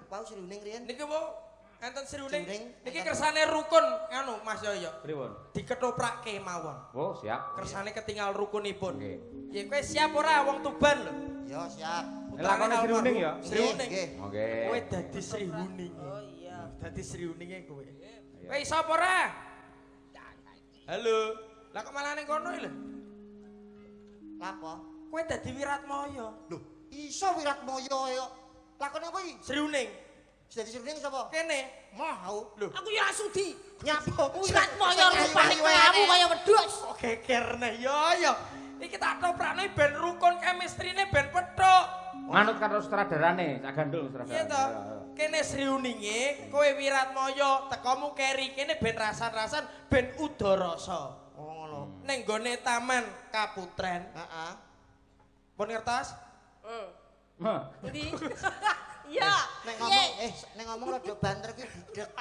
Pau Sriuning riyen. Niki Bu, enten Sriuning. Niki kersane rukun anu Mas Yoyo. Pripun? Diketoprake mawon. Oh, siap. Kersane ketinggal rukunipun. Nggih. Ya kowe siap ora wong Tuban lho? Ya siap. Lakone Sriuning ya? Sriuning. Oke. Kowe dadi Sriuning. Oh iya. Dadi Sriuninge kowe. Kowe iso apa ora? Halo. Lah kok malah ning kono lho? Lapo? Kowe dadi Wiratmaya. Lho, iso Wiratmaya ya. Lakone apa iki? Sriuning. Dadi Sriuning sapa? Kene. Mau. Lho. Aku ya sudi. Nyapa? Wiratmaya rupane kamu kaya wedhus. Kok gekerne yo. Iki tak toprakne ben rukun chemistry-ne ben pethuk. Manut karo sutradarane, sak gandul Iya sutradarane. to. Kene Sriuninge, kowe Wiratmaya, tekomu keri kene ben rasan-rasan ben udarasa. Oh ngono. Ning gone Taman Kaputren. Heeh. Pun ngertos? Heh. Ndi? Iya. Nek ngomong rada banter ki bidek.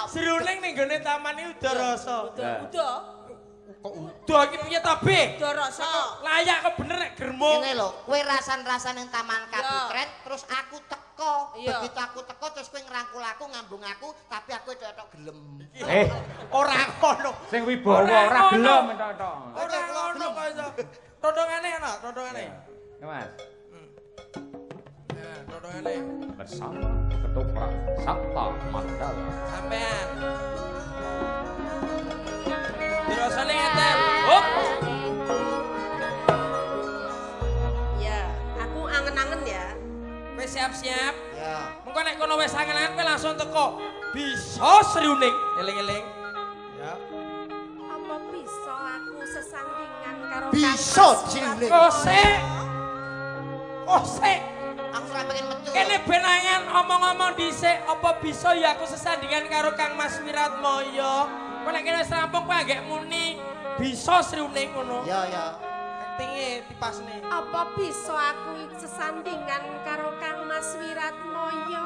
Sriuning ning gone taman iki udarasa. Udah. Kok udah iki piye ta, Be? Udah rasa. Layak kok bener nek gremung. Ngene lho, kowe rasan-rasan ning Taman Kaputren, terus aku teko. Iya. Begitu aku teko terus kowe ngrangkul aku, ngambung aku, tapi aku tok gelem. Ora ngono. Sing wibawa ora gelem entok-entok. Ora ngono kok iso. Todongane ana, todongane. Ya, Mas. Nah, todongane. Bersama ketoprak Sabta Mandala. Sampean. Dirasane ngeten. Hop. Ya, aku angen-angen ya. Wis siap-siap. Ya. Mengko nek kono wis angen-angen kowe langsung teko. Bisa Sriuning. Eling-eling. Ya. Apa bisa aku sesandingan karo Bisa, Sriuning. Kosek. Aku ora pengen metu. Kene ben angen omong-omong dhisik, apa bisa ya aku sesandingan karo Kang Mas Wiratmaya? Kok nek kene wis rampung kowe anggek muni bisa Sriuning ngono. Ya ya. Aktinge dipasne. Apa bisa aku sesandingan karo Kang Mas Wiratmaya?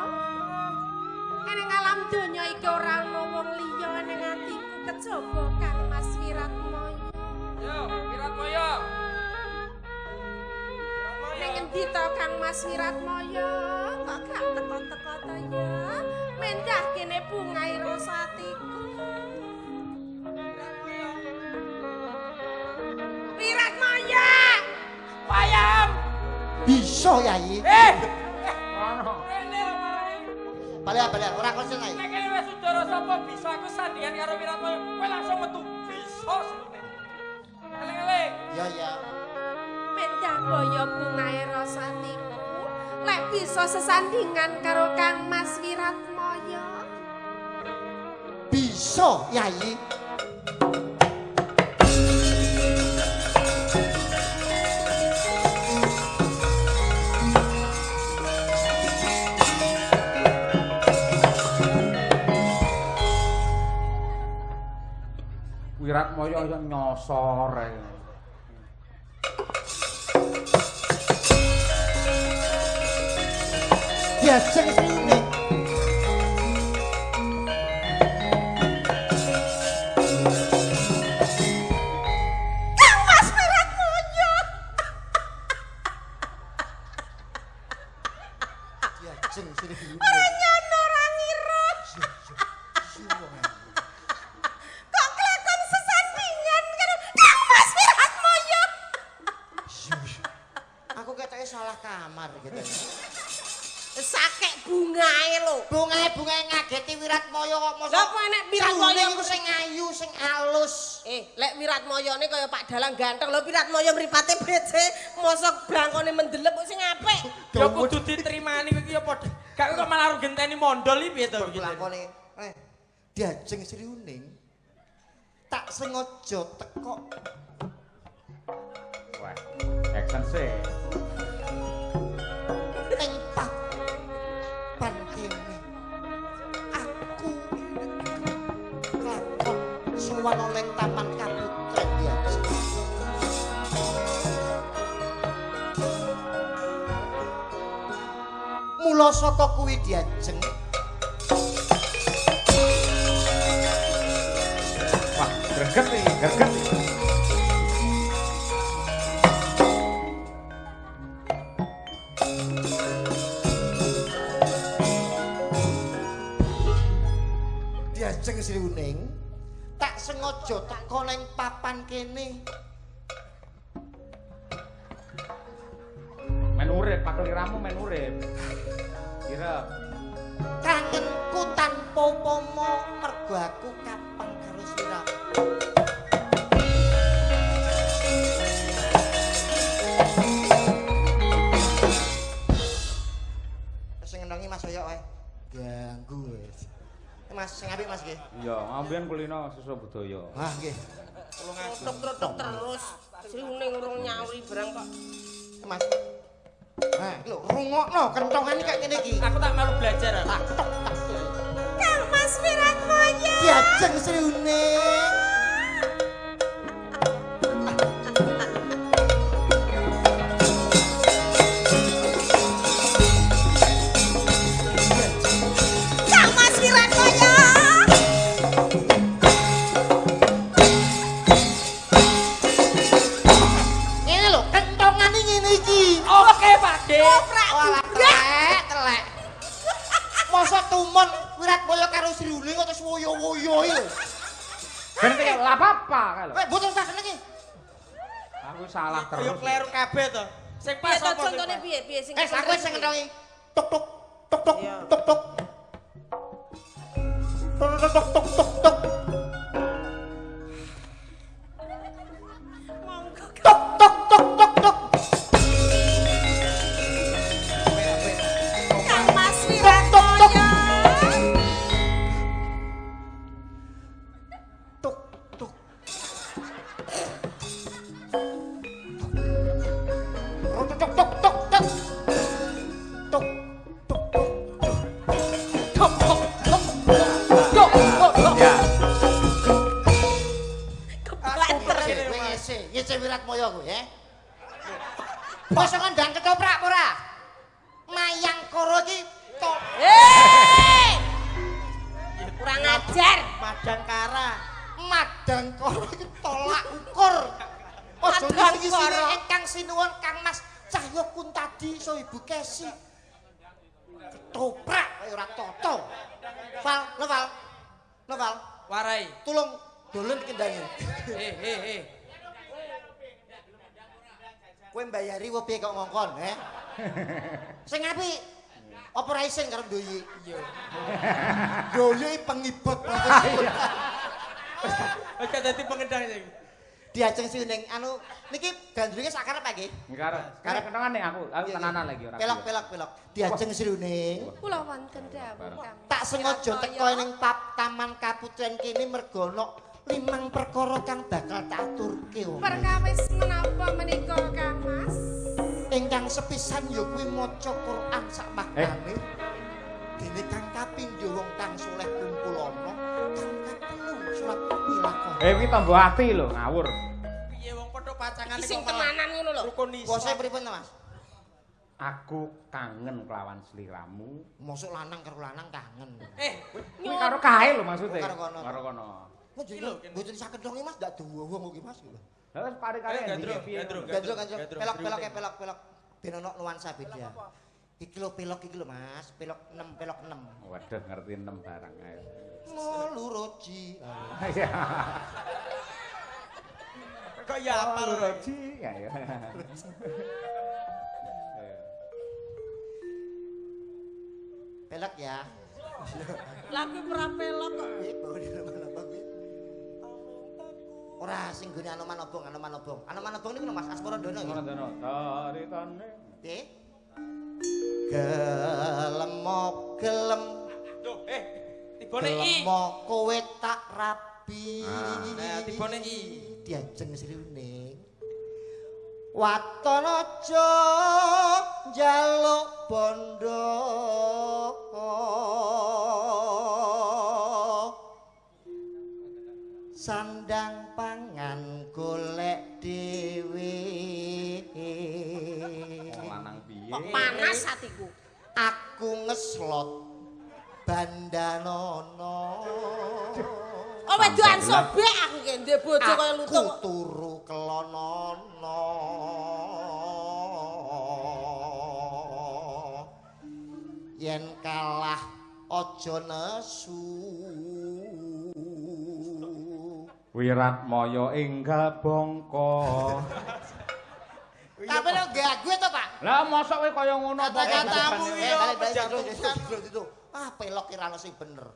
Ning alam donya iki ora ana wong liya ning atiku kejaba Kang Mas Wiratmaya. Yo, Wiratmaya. Ning endi to Kang Mas Wiratmaya? Kok gak teko-teko to ya? Mendah kene bungai rasa atiku. Wiratmaya! Payam. Bisa Yai. Ono. Kene lho marahe. Balik ora konsen ae. Nek kene wis udara sapa bisa aku sandingan karo Wiratmaya? Kowe langsung metu. Bisa Sriuning. Eling-eling. Ya ya. Mendah kaya bungae rasa atiku. Lek bisa sesandingan karo Kang Mas Wiratmaya. Bisa Yai. Wiratmaya yo nyosor ae. Diajeng Sriuning. Kang Mas Wiratmaya. Diajeng Sriuning. Ora nyono ora ngira. Kok kelakon sesandingan karo Kang Mas Wiratmaya. Aku ketoke salah kamar gitu. Sakek bungae lho. Bunga ngageti Wiratmaya kok mosok. Lah kok enek Wiratmaya iku sing ayu, sing alus. Lek Wiratmayane kaya Pak Dalang ganteng lho Wiratmaya mripate becik, mosok blangkone mendelep kok sing apik. Ya kudu diterimani iki ya padha. Gak kok malah genteni mondol iki piye to iki. Lakone Diajeng Sriuning. Tak sengaja teko. Wah, action sih. Ning papan kene. Aku lakon sowan ning Taman Kaputren Diajeng. Mula saka kuwi Diajeng. Wah, greget iki. Sri Uning tak sengaja teko ning papan kene. Men urip, pakeliramu men urip. Kira Kangenku tanpa upama mergo aku kapang karo sliramu. Sing ngenongi Mas Hoyok wae. Ganggu wis. Mas sing apik Mas nggih. iya, ambiyen kulino susu budaya. Wah nggih. Tok terus. Sri Uning urung nyauri barang kok. Mas. Nah, lho rungokno kentongane kayak ngene iki. Aku tak malu belajar. Tak tok tak. Kang Mas Wiratmoyo. Diajeng Sri Uning. Kang Mas Wiratmoyo. Ngene lho, kentongane ngene iki. Oke, Pak De. Walah telek. Mosok tumon Wiratmoyo karo Sri Uning kok terus woyo-woyo iki lho. Ben kaya lha apa kae lho. Weh, mboten tak seneng iki. Aku salah Yo terus. kleru kabeh to. Sing Piye pas to apa contone piye sing Aku sing ngentongi. Tok tok tok tok Iya. tok tok. Tok tok tok tok tok tok. monggo Tok tok tok tok tok. Kang Mas Wiratmoyo. Tok tok. Tok tok tok tok tok. Tok tok tok. Tok tok tok. Tok tok tok. Ya. Kebanter. Ngece Wiratmoyo kuwi ya. Basa ngandang ketoprak apa ora? Mayang koro iki to. Kurang ajar. Madang Kara. Madang koro iki tolak ukur. Aja Madang iki koro. ingkang sinuwun Kang Mas Cahyo Kuntadi so Ibu Kesi. Ketoprak kaya ora toto. Val, lo Val. Lo Val, Warai. tulung dolen kendangin. He. Kowe mbayari wo piye kok ngongkon, Sing apik. Apa ora isin karo Ndoyi? Iya. Ndoyi pengibot. Oke dadi pengedang sing. Diajeng Sri Uning anu niki gandrunge sak karep nggih. Karep kenangan nih aku tenanan lagi ora. Pelok. Diajeng Sri Uning. Kula wonten dawuh Kang. Tak sengaja teko ning Taman Kaputren kene mergo ana 5 perkara kang bakal tak aturke. Perkawis menapa menika Kang Mas? Ingkang sepisan ya kuwi maca Quran sak maknane. Dene kang kapindho wong kang soleh kumpul ana, kang kapelu surat ilaqah. Kuwi tambah ati lho, ngawur. Piye wong padha pacangane Iki sing tenanan ngono lho. Rukun Kuwasa pripun to, Mas? Aku kangen kelawan sliramu. Mosok lanang karo lanang kangen. Kuwi karo kae lho maksude. Karo kono. Karo kono. Kok jenenge mboten saged dong Mas, ndak duwe wong iki Mas. Lah wis pare-pare Gandrung, piye. gandrung. Pelok. Ben ono nuansa beda. Iki lho pelok iki lho Mas, pelok 6. Waduh ngerti 6 barang ae. Moluroji. Iya. Kok ya apa lho? Roji ya. Pelok ya. Lah kuwi ora pelok kok. Ora sing gone Anoman Obong. Anoman Obong niku Mas Asmara Dono nggih. Ngono taritane. Nggih. Gelem Duh, tibone i. gelem kowe tak rabi. Nah, tibone i. Diajeng Sri Uning. Waton aja njaluk bondo. Sandang pangan golek dhewe. Lanang piye? Kok panas atiku. Aku ngeslot bandanono. Kok wedokan sobek aku ki ndek bojo kaya lutung. Aku turu kelonono. Yen kalah aja nesu. Wiratmaya enggal bangka. Tapi lo gagu to, Pak? Lah mosok kowe kaya ngono apa Kata-katamu yo itu. Ah, pelok ora ono sing bener.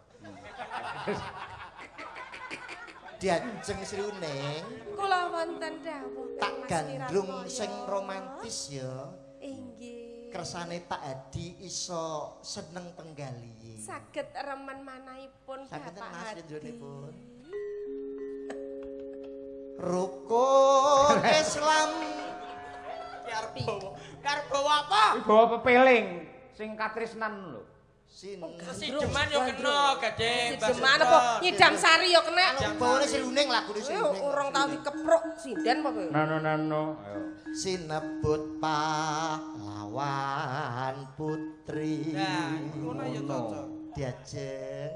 Diajeng Sriuning. Kula wonten dawuh Tak Kang Mas gandrung Wiratmaya. sing romantis ya. Inggih. Kersane Pak Hadi iso seneng penggali. Saged remen manahipun Saged Bapak Mas Hadi. Indronipun. Rukun Islam Karbo apa? Iki bawa pepeling sing katresnan lho. Sijeman yo kena Gading. Sijeman apa? Nyidam sari yo kena. Bawane Sriuning lagune Sriuning. Urung tau dikepruk sinden apa kowe? Nano. Ayo. Sinebut pahlawan putri. Nah, ngono ya cocok. Diajeng.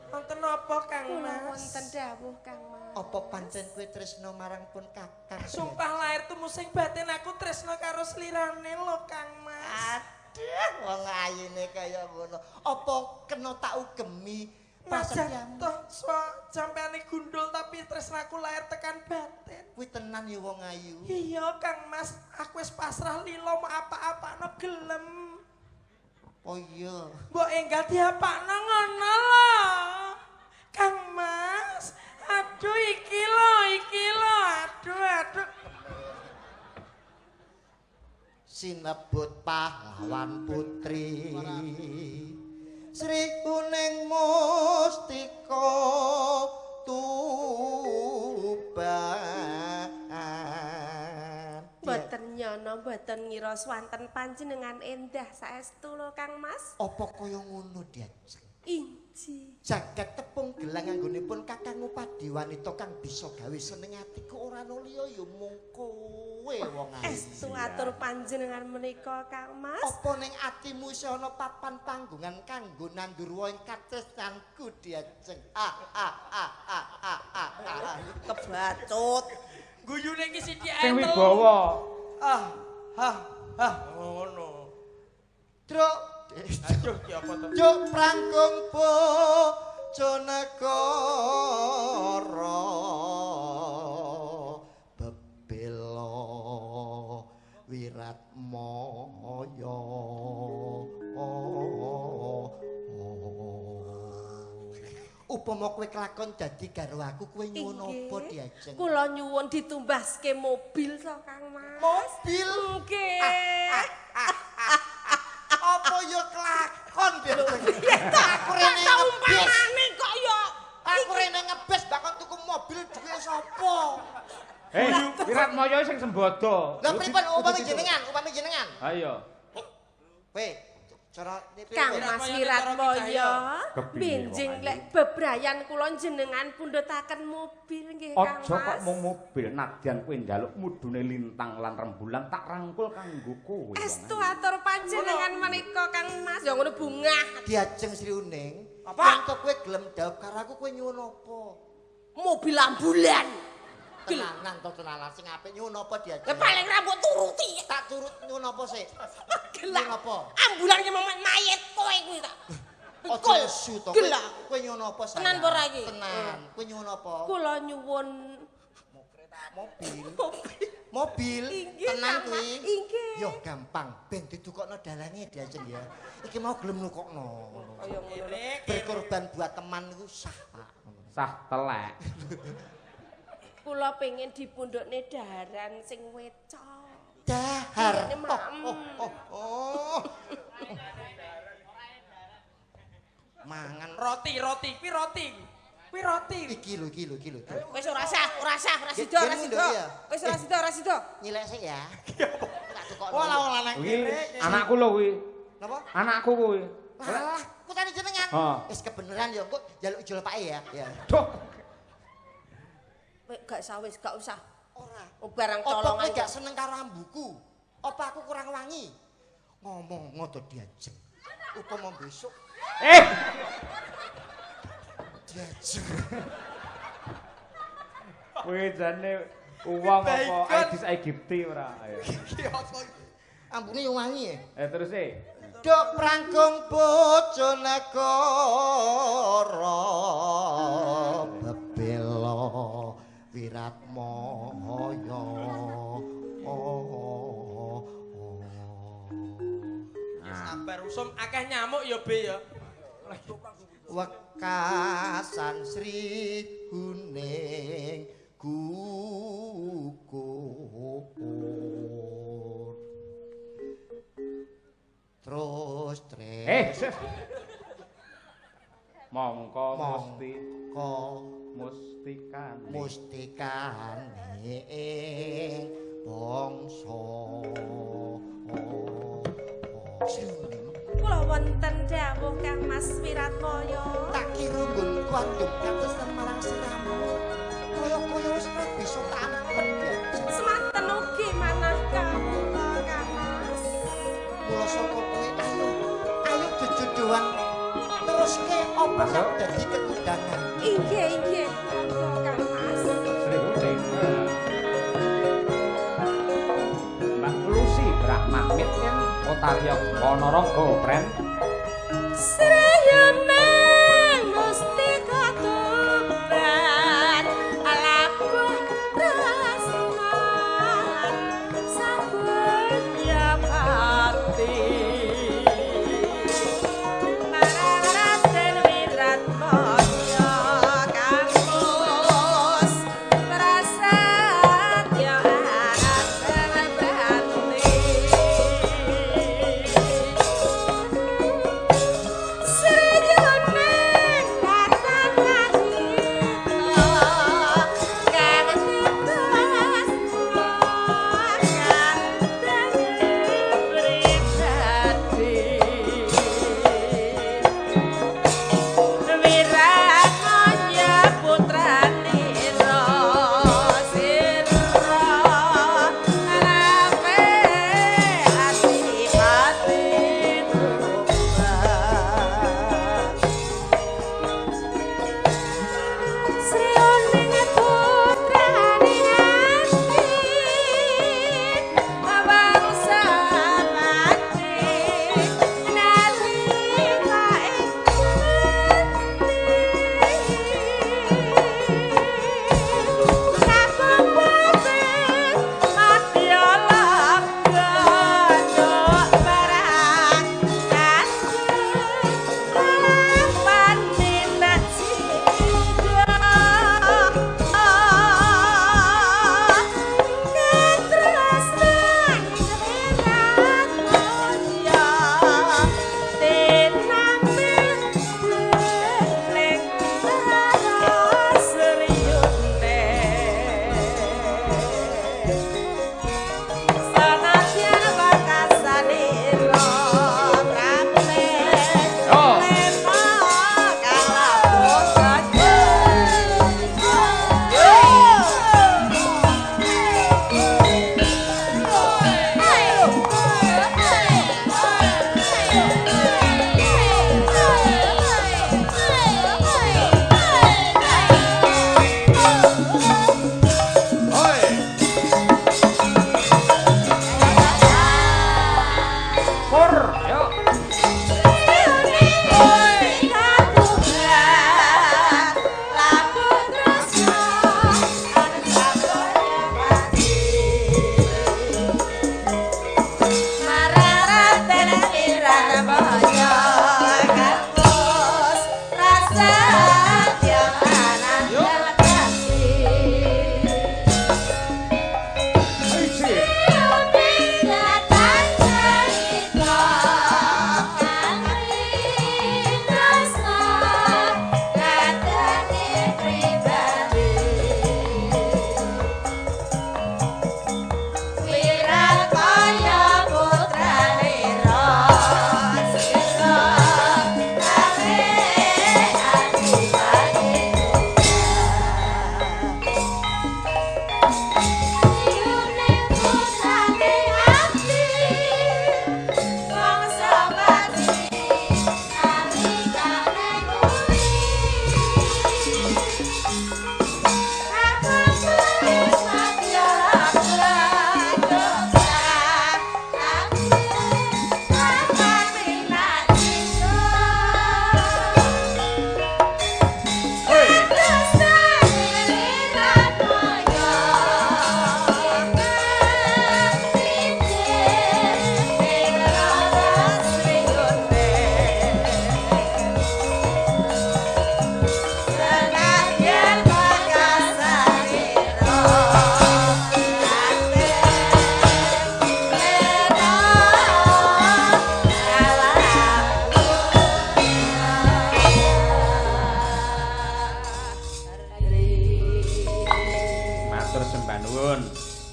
Wonten apa Kang Kula Mas? wonten dawuh Kang Mas. Apa pancen kowe tresno marang pun kakang? Sumpah lahir tuh musing batin aku tresno karo slirane lho Kang Mas. Aduh, wong ayune kaya ngono. Apa kena tak ugemi Pasan toh sampeane gundul tapi tresnaku lahir tekan batin. kuwi tenan ya wong ayu. Iya Kang Mas, aku wis pasrah lilo mau apa-apano gelem. Oh iya. Mbok enggal diapakno ngono lho. Kang Mas, aduh iki lho, aduh. Sinebut pahlawan putri Sri Kuning Mustika Tuban. Mboten nyono, mboten ngira swanten panjenengan endah saestu lho Kang Mas. Apa kaya ngono diajeng? Inji. Jagat tepung gelang anggonipun Kakang Upadi wanita kang bisa gawe seneng atiku ora ana liya ya mung kowe wong ayu. Estu atur panjenengan menika Kang Mas. Apa ning atimu isih ana papan panggongan kanggo nandur ing katresnanku diajeng. Kebacut. Guyune iki sithik Sing entel. wibawa. Ngono. Truk Aduh ki apa to? Juk prangkung Bojonegoro bebela Wiratmaya. Upama kowe kelakon dadi karo aku kowe nyuwun apa diajeng? Kula nyuwun ditumbaske mobil to Kang Mas. Mobil? Nggih. Apa ya kelakon diajeng? Aku rene Kok ngebis. umpamane kok ya Aku rene ngebis bakon tuku mobil duwe sapa? Wiratmaya sing sembodo. Lah pripun upami jenengan? Ayo. Kowe cara Kang Mas Wiratmaya Kepiye, benjing wong ayu? lek bebrayan kula jenengan pundhutaken mobil nggih Kang Aja kok Mas. mung mobil nadyan kowe njaluk mudune lintang lan rembulan tak rangkul kanggo kowe. Estu atur panjenengan menika Kang Mas. Ya ngono bungah. Diajeng Sriuning. Apa? Yen kowe gelem dhawuh karo aku kowe nyuwun apa? Mobil ambulan. Tenanan to tenanan sing apik nyuwun apa diajeng? Ya paling rambut turuti. Tak turut nyuwun apa sih? Gelak. Nyuwun apa? Ambulan ki mayit kowe kuwi tak. Aja nesu to. Gelak. Kowe nyuwun apa sayang? Tenan apa ora iki? Tenan. Kowe nyuwun apa? Kula nyuwun Mobil. mobil. Mobil. Inggih, Tenan Kang Mas. kuwi. Inggih. Yo gampang, ben didukokno dalange diajeng ya. Iki mau gelem nukokno. Kaya ngono. Berkorban buat teman niku sah, Pak. Sah telek. Kula pengen dipundhukne daharan sing weca. Dahar. Ini, Mam. Oh. Mangan Roti. Kuwi roti. iki lho. Wis ora sida, ora Gen- sida. gen mundur, ya? Wis ora sida. Nyilek sik ya. Tak tukokno. Wala nang Kuwi kene. anakku lho kuwi. Napa? Anakku kuwi. Alah, kutane jenengan. Ha. Wis kebeneran ya, kok njaluk ijol pake ya. Ya. Duh. Gak usah. Ora. Barang Apa colongan. kowe gak seneng karo ambuku? Apa aku kurang wangi? Ngomong ngoto diajeng. Upama besok diajeng. Kowe jane uang apa Baikon. Aedis Aegypti ora? Ayo. Iki apa iki? Ambune yo wangi ya. Terus Duk prangkung bojo negara bebela Wiratmaya. Sabar usum akeh nyamuk ya Be ya. Wekasan Sri Huning gugur terus mongko mustikane ing bangsa Kula wonten dawuh Kang Mas Wiratmaya. tak kira nggon kuandung katesen marang siramu kaya wis bisa tampen ya Semanten ugi manah kawula Kang Mas. mula saka kuwi ayo jejodohan teruske apa sing dadi kegundangan Inggih, monggo Kang Mas. Sri Huning. Mbak Lucy Brahma Mitken Otarya Ponorogo, Pren. Sri